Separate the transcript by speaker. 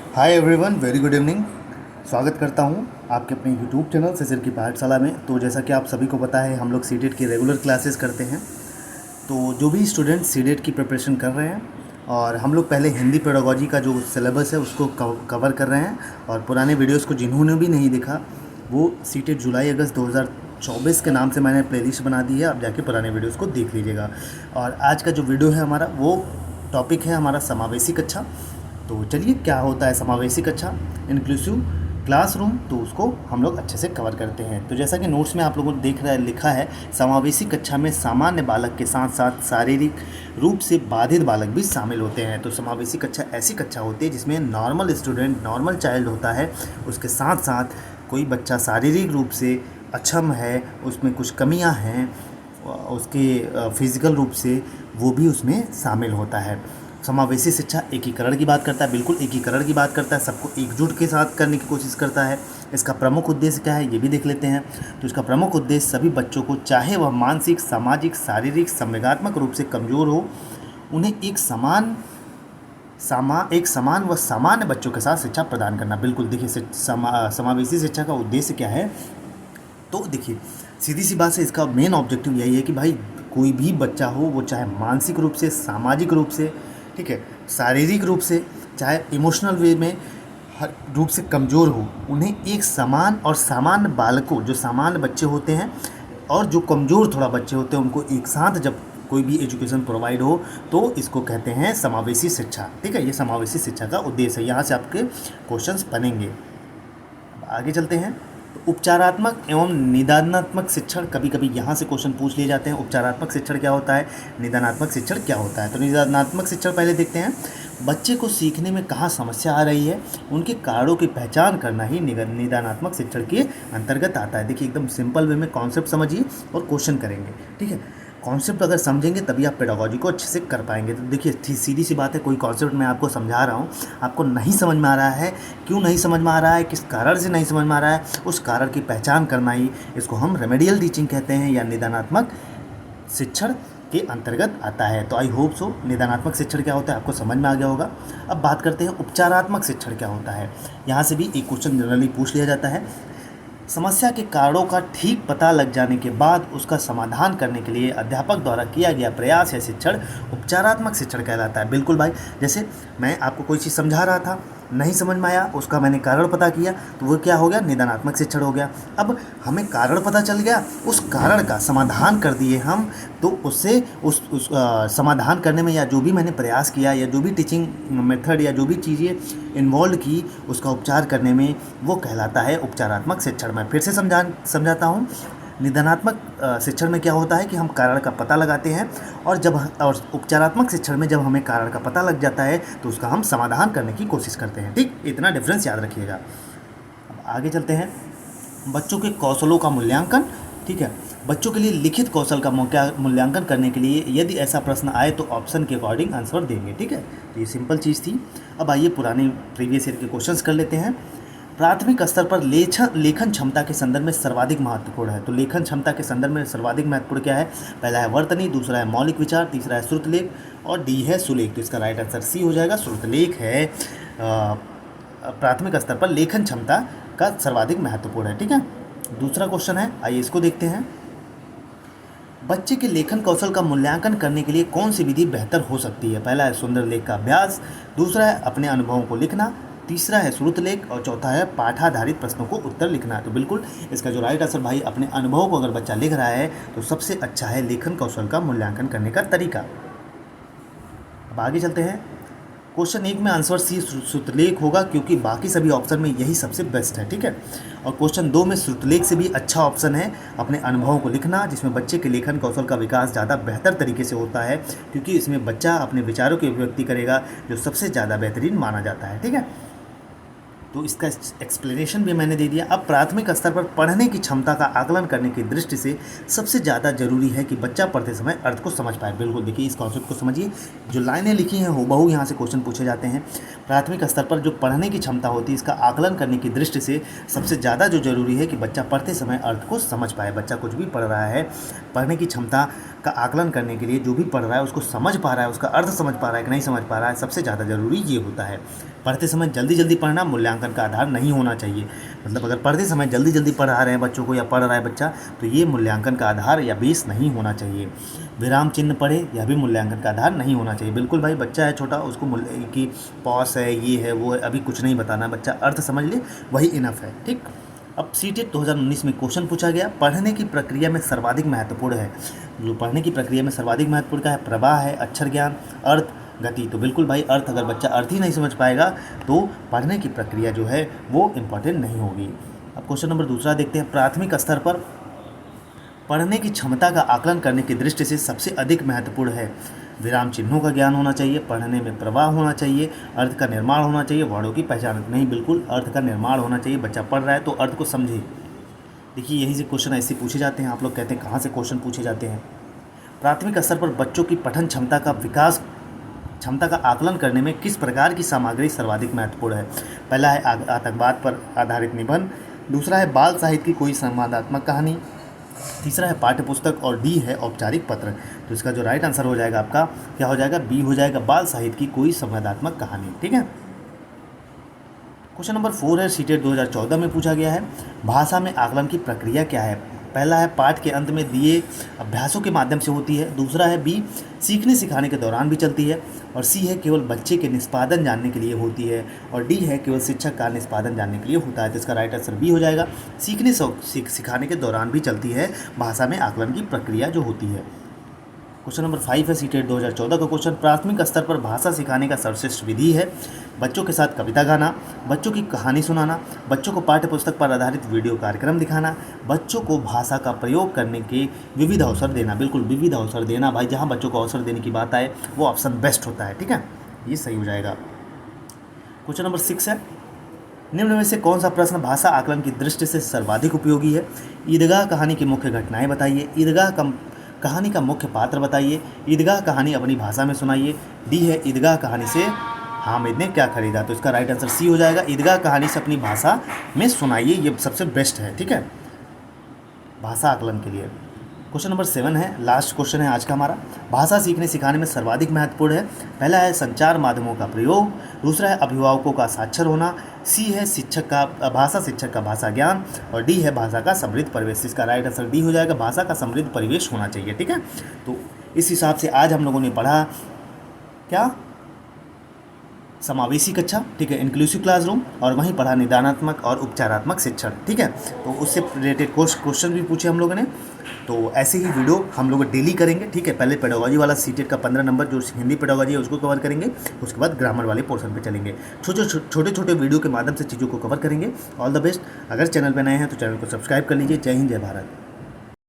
Speaker 1: Hi everyone, very good evening. स्वागत करता हूं आपके अपने यूट्यूब चैनल सिसिर की पाठशाला में। तो जैसा कि आप सभी को पता है, हम लोग सीटेट की रेगुलर क्लासेस करते हैं। तो जो भी स्टूडेंट सीटेट की प्रिपरेशन कर रहे हैं, और हम लोग पहले हिंदी पेडागोजी का जो सिलेबस है उसको कवर कर रहे हैं, और पुराने वीडियोस को जिन्होंने भी नहीं देखा वो सीटेट जुलाई अगस्त 2024 के नाम से मैंने प्लेलिस्ट बना दी है, आप जाके पुराने वीडियोस को देख लीजिएगा। और आज का जो वीडियो है हमारा, वो टॉपिक है हमारा समावेशी कक्षा। तो चलिए, क्या होता है समावेशी कक्षा, इंक्लूसिव क्लासरूम, तो उसको हम लोग अच्छे से कवर करते हैं। तो जैसा कि नोट्स में आप लोगों को देख रहा है, लिखा है समावेशी कक्षा में सामान्य बालक के साथ साथ शारीरिक रूप से बाधित बालक भी शामिल होते हैं। तो समावेशी कक्षा ऐसी कक्षा होती है जिसमें नॉर्मल स्टूडेंट, नॉर्मल चाइल्ड होता है, उसके साथ साथ कोई बच्चा शारीरिक रूप से अक्षम है, उसमें कुछ कमियां हैं, उसके फिज़िकल रूप से वो भी उसमें शामिल होता है। समावेशी शिक्षा एकीकरण की बात करता है, बिल्कुल एकीकरण की बात करता है, सबको एकजुट के साथ करने की कोशिश करता है। इसका प्रमुख उद्देश्य क्या है ये भी देख लेते हैं। तो इसका प्रमुख उद्देश्य सभी बच्चों को, चाहे वह मानसिक, सामाजिक, शारीरिक, संवेगात्मक रूप से कमज़ोर हो, उन्हें एक समान व सामान्य बच्चों के साथ शिक्षा प्रदान करना। बिल्कुल देखिए, समावेशी शिक्षा का उद्देश्य क्या है। तो देखिए, सीधी सी बात से इसका मेन ऑब्जेक्टिव यही है कि भाई कोई भी बच्चा हो, वो चाहे मानसिक रूप से, सामाजिक रूप से, ठीक है, शारीरिक रूप से, चाहे इमोशनल वे में हर रूप से कमज़ोर हो, उन्हें एक समान और सामान्य बालकों, जो सामान्य बच्चे होते हैं और जो कमज़ोर थोड़ा बच्चे होते हैं, उनको एक साथ जब कोई भी एजुकेशन प्रोवाइड हो, तो इसको कहते हैं समावेशी शिक्षा। ठीक है, ये समावेशी शिक्षा का उद्देश्य है। यहाँ से आपके क्वेश्चंस बनेंगे। अब आगे चलते हैं। तो उपचारात्मक एवं निदानात्मक शिक्षण, कभी कभी यहाँ से क्वेश्चन पूछ लिए जाते हैं। उपचारात्मक शिक्षण क्या होता है, निदानात्मक शिक्षण क्या होता है। तो निदानात्मक शिक्षण पहले देखते हैं। बच्चे को सीखने में कहाँ समस्या आ रही है, उनके कारणों की पहचान करना ही निदानात्मक शिक्षण के अंतर्गत आता है। देखिए, एकदम सिंपल वे में कॉन्सेप्ट समझिए और क्वेश्चन करेंगे। ठीक है, कॉन्सेप्ट अगर समझेंगे तभी आप पेडागोजी को अच्छे से कर पाएंगे। तो देखिए, सीधी सी बात है, कोई कॉन्सेप्ट मैं आपको समझा रहा हूँ, आपको नहीं समझ में आ रहा है, क्यों नहीं समझ में आ रहा है, किस कारण से नहीं समझ में आ रहा है, उस कारण की पहचान करना ही, इसको हम रेमेडियल टीचिंग कहते हैं, या निदानात्मक शिक्षण के अंतर्गत आता है। तो आई होप सो निदानात्मक शिक्षण क्या होता है आपको समझ में आ गया होगा। अब बात करते हैं उपचारात्मक शिक्षण क्या होता है। यहाँ से भी एक क्वेश्चन जनरली पूछ लिया जाता है। समस्या के कारणों का ठीक पता लग जाने के बाद उसका समाधान करने के लिए अध्यापक द्वारा किया गया प्रयास या शिक्षण उपचारात्मक शिक्षण कहलाता है। बिल्कुल भाई, जैसे मैं आपको कोई चीज़ समझा रहा था, नहीं समझ में आया, उसका मैंने कारण पता किया, तो वो क्या हो गया, निदानात्मक शिक्षण हो गया। अब हमें कारण पता चल गया, उस कारण का समाधान कर दिए हम, तो उससे उस समाधान करने में, या जो भी मैंने प्रयास किया, या जो भी टीचिंग मेथड, या जो भी चीज़ें इन्वॉल्व की, उसका उपचार करने में, वो कहलाता है उपचारात्मक शिक्षण। मैं फिर से समझाता हूँ। निदानात्मक शिक्षण में क्या होता है कि हम कारण का पता लगाते हैं, और उपचारात्मक शिक्षण में जब हमें कारण का पता लग जाता है तो उसका हम समाधान करने की कोशिश करते हैं। ठीक, इतना डिफरेंस याद रखिएगा। अब आगे चलते हैं। बच्चों के कौशलों का मूल्यांकन। ठीक है, बच्चों के लिए लिखित कौशल का मूल्यांकन करने के लिए यदि ऐसा प्रश्न आए तो ऑप्शन के अकॉर्डिंग आंसर देंगे। ठीक है, तो ये सिंपल चीज़ थी। अब आइए पुराने प्रीवियस ईयर के क्वेश्चंस कर लेते हैं। प्राथमिक स्तर पर लेखन क्षमता के संदर्भ में सर्वाधिक महत्वपूर्ण है। तो लेखन क्षमता के संदर्भ में सर्वाधिक महत्वपूर्ण क्या है, पहला है वर्तनी, दूसरा है मौलिक विचार, तीसरा है श्रुतलेख, और डी है सुलेख। तो इसका राइट आंसर सी हो जाएगा, श्रुतलेख है। प्राथमिक स्तर पर लेखन क्षमता का सर्वाधिक महत्वपूर्ण है। ठीक है, दूसरा क्वेश्चन है, आइए इसको देखते हैं। बच्चे के लेखन कौशल का मूल्यांकन करने के लिए कौन सी विधि बेहतर हो सकती है। पहला है सुंदर लेख का अभ्यास, दूसरा है अपने अनुभवों को लिखना, तीसरा है श्रुतलेख, और चौथा है पाठाधारित प्रश्नों को उत्तर लिखना। तो बिल्कुल इसका जो राइट आंसर भाई, अपने अनुभव को अगर बच्चा लिख रहा है तो सबसे अच्छा है लेखन कौशल का मूल्यांकन करने का तरीका। अब आगे चलते हैं। क्वेश्चन 1 में आंसर सी श्रुतलेख होगा, क्योंकि बाकी सभी ऑप्शन में यही सबसे बेस्ट है। ठीक है, और क्वेश्चन 2 में श्रुतलेख से भी अच्छा ऑप्शन है अपने अनुभवों को लिखना, जिसमें बच्चे के लेखन कौशल का विकास ज़्यादा बेहतर तरीके से होता है, क्योंकि इसमें बच्चा अपने विचारों की अभिव्यक्ति करेगा, जो सबसे ज़्यादा बेहतरीन माना जाता है। ठीक है, तो इसका एक्सप्लेनेशन भी मैंने दे दिया। अब प्राथमिक स्तर पर पढ़ने की क्षमता का आकलन करने की दृष्टि से सबसे ज़्यादा जरूरी है कि बच्चा पढ़ते समय अर्थ को समझ पाए। बिल्कुल देखिए, इस कॉन्सेप्ट को समझिए, जो लाइनें लिखी हैं हूबहू यहाँ से क्वेश्चन पूछे जाते हैं। प्राथमिक स्तर पर जो पढ़ने की क्षमता होती है, इसका आकलन करने की दृष्टि से सबसे ज़्यादा जो जरूरी है कि बच्चा पढ़ते समय अर्थ को समझ पाए। बच्चा कुछ भी पढ़ रहा है, पढ़ने की क्षमता का आकलन करने के लिए जो भी पढ़ रहा है उसको समझ पा रहा है, उसका अर्थ समझ पा रहा है कि नहीं समझ पा रहा है, सबसे ज़्यादा ज़रूरी ये होता है। पढ़ते समय जल्दी जल्दी पढ़ना मूल्यांकन का आधार नहीं होना चाहिए। मतलब अगर पढ़ते समय जल्दी जल्दी पढ़ा रहे हैं बच्चों को या पढ़ रहा है बच्चा, तो ये मूल्यांकन का आधार या बेस नहीं होना चाहिए। विराम चिन्ह पढ़े, यह भी मूल्यांकन का आधार नहीं होना चाहिए। बिल्कुल भाई, बच्चा है छोटा, उसको कि पॉस है, ये है, वो है, अभी कुछ नहीं बताना, बच्चा अर्थ समझ ले वही इनफ है। ठीक। अब सीटेट 2019 में क्वेश्चन पूछा गया, पढ़ने की प्रक्रिया में सर्वाधिक महत्वपूर्ण है। जो पढ़ने की प्रक्रिया में सर्वाधिक महत्वपूर्ण का है, प्रवाह है, अक्षर ज्ञान, अर्थ, गति। तो बिल्कुल भाई, अर्थ अगर बच्चा अर्थ ही नहीं समझ पाएगा तो पढ़ने की प्रक्रिया जो है वो इम्पोर्टेंट नहीं होगी। अब क्वेश्चन नंबर दूसरा देखते हैं, प्राथमिक स्तर पर पढ़ने की क्षमता का आकलन करने की दृष्टि से सबसे अधिक महत्वपूर्ण है। विराम चिन्हों का ज्ञान होना चाहिए, पढ़ने में प्रवाह होना चाहिए, अर्थ का निर्माण होना चाहिए, वर्णों की पहचान नहीं, बिल्कुल अर्थ का निर्माण होना चाहिए। बच्चा पढ़ रहा है तो अर्थ को समझे। देखिए, यही से क्वेश्चन ऐसे पूछे जाते हैं। आप लोग कहते हैं कहाँ से क्वेश्चन पूछे जाते हैं। प्राथमिक स्तर पर बच्चों की पठन क्षमता का विकास, क्षमता का आकलन करने में किस प्रकार की सामग्री सर्वाधिक महत्वपूर्ण है। पहला है आतंकवाद पर आधारित निबंध, दूसरा है बाल साहित्य की कोई संवादात्मक कहानी, तीसरा है पाठ्य पुस्तक, और डी है औपचारिक पत्र। तो इसका जो राइट आंसर हो जाएगा आपका क्या हो जाएगा, बी हो जाएगा, बाल साहित्य की कोई संवादात्मक कहानी। ठीक है। क्वेश्चन नंबर 4 है, सीटेट 2014 में पूछा गया है, भाषा में आकलन की प्रक्रिया क्या है। पहला है पाठ के अंत में दिए अभ्यासों के माध्यम से होती है, दूसरा है बी सीखने सिखाने के दौरान भी चलती है, और सी है केवल बच्चे के निष्पादन जानने के लिए होती है, और डी है केवल शिक्षक का निष्पादन जानने के लिए होता है। तो इसका राइट आंसर बी हो जाएगा, सीखने सिखाने के दौरान भी चलती है भाषा में आकलन की प्रक्रिया जो होती है। क्वेश्चन नंबर 5 है, सीटेट 2014 का क्वेश्चन, प्राथमिक स्तर पर भाषा सिखाने का सर्वश्रेष्ठ विधि है। बच्चों के साथ कविता गाना, बच्चों की कहानी सुनाना, बच्चों को पाठ्य पुस्तक पर आधारित वीडियो कार्यक्रम दिखाना, बच्चों को भाषा का प्रयोग करने के विविध अवसर देना। बिल्कुल विविध अवसर देना भाई, जहाँ बच्चों को अवसर देने की बात आए वो ऑप्शन बेस्ट होता है। ठीक है, ये सही हो जाएगा। क्वेश्चन नंबर 6 है, निम्न में से कौन सा प्रश्न भाषा आकलन की दृष्टि से सर्वाधिक उपयोगी है। ईदगाह कहानी की मुख्य घटनाएं बताइए, ईदगाह कहानी का मुख्य पात्र बताइए, ईदगाह कहानी अपनी भाषा में सुनाइए, डी है ईदगाह कहानी से हामिद ने क्या खरीदा। तो इसका राइट आंसर सी हो जाएगा, ईदगाह कहानी से अपनी भाषा में सुनाइए, ये सबसे बेस्ट है। ठीक है, भाषा आकलन के लिए। क्वेश्चन नंबर 7 है, लास्ट क्वेश्चन है आज का हमारा, भाषा सीखने सिखाने में सर्वाधिक महत्वपूर्ण है। पहला है संचार माध्यमों का प्रयोग, दूसरा है अभिभावकों का साक्षर होना, सी है शिक्षक का भाषा ज्ञान, और डी है भाषा का समृद्ध परिवेश। इसका राइट आंसर डी हो जाएगा, भाषा का समृद्ध परिवेश होना चाहिए। ठीक है, तो इस हिसाब से आज हम लोगों ने पढ़ा क्या, समावेशी कक्षा, ठीक है, इंक्लूसिव क्लासरूम, और वहीं पढ़ा निदानात्मक और उपचारात्मक शिक्षण। ठीक है, तो उससे रिलेटेड क्वेश्चन भी पूछे हम लोगों ने। तो ऐसे ही वीडियो हम लोग डेली करेंगे। ठीक है, पहले पेडागोजी वाला सीटेट का 15 नंबर जो हिंदी पेडागोजी है उसको कवर करेंगे, उसके बाद ग्रामर वाले पोर्शन पे चलेंगे। छोटे छोटे वीडियो के माध्यम से चीज़ों को कवर करेंगे। All the best. अगर चैनल पर नए हैं तो चैनल को सब्सक्राइब कर लीजिए। जय हिंद, जय भारत।